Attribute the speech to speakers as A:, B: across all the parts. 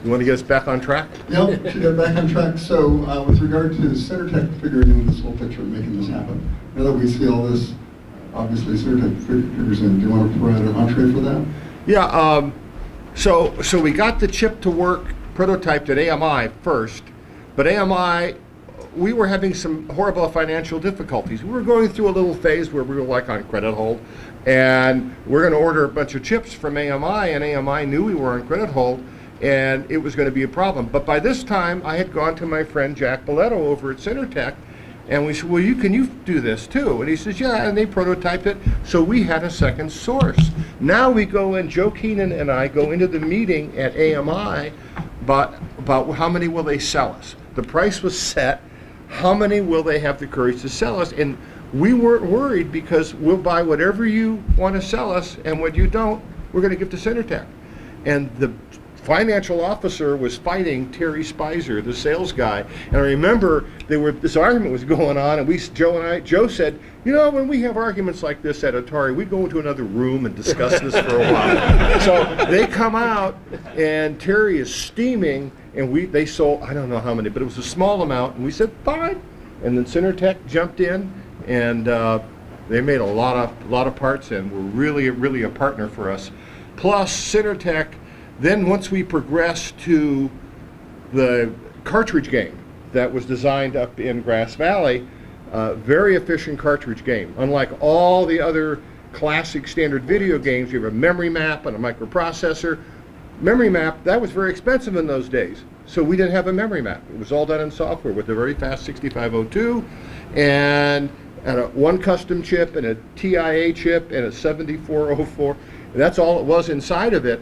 A: You want to get us back on track?
B: Yep, to get back on track. So with regard to Synertek figuring in this whole picture and making this happen, now that we see all this, obviously Synertek figures in. Do you want to provide an entree for that?
A: Yeah, so we got the chip to work, prototyped at AMI first, but AMI, we were having some horrible financial difficulties. We were going through a little phase where we were like on credit hold, and we're going to order a bunch of chips from AMI, and AMI knew we were on credit hold, and it was going to be a problem. But by this time, I had gone to my friend Jack Boletto over at Synertek, and we said, well, can you do this too? And he says, yeah, and they prototyped it, so we had a second source. Now we go in, Joe Keenan and I go into the meeting at AMI about how many will they sell us. The price was set. How many will they have the courage to sell us? And we weren't worried because we'll buy whatever you want to sell us, and what you don't, we're going to give to Synertek. And the financial officer was fighting Terry Spicer, the sales guy. And I remember this argument was going on, and Joe said, you know, when we have arguments like this at Atari, we go into another room and discuss this for a while. So they come out, and Terry is steaming, and they sold, I don't know how many, but it was a small amount, and we said, fine. And then Synertek jumped in, and they made a lot of parts, and were really a partner for us. Plus, Synertek, then once we progressed to the cartridge game that was designed up in Grass Valley, very efficient cartridge game. Unlike all the other classic standard video games, you have a memory map and a microprocessor. Memory map, that was very expensive in those days, so we didn't have a memory map. It was all done in software with a very fast 6502 and one custom chip and a TIA chip and a 7404. That's all it was inside of it.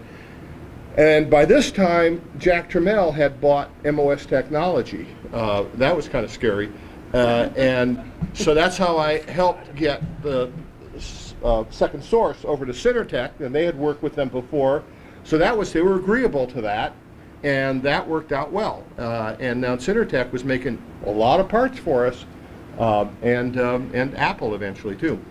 A: And by this time, Jack Trammell had bought MOS Technology. That was kind of scary. And so that's how I helped get the second source over to Synertek, and they had worked with them before. So they were agreeable to that, and that worked out well. And now Synertek was making a lot of parts for us, and Apple eventually too.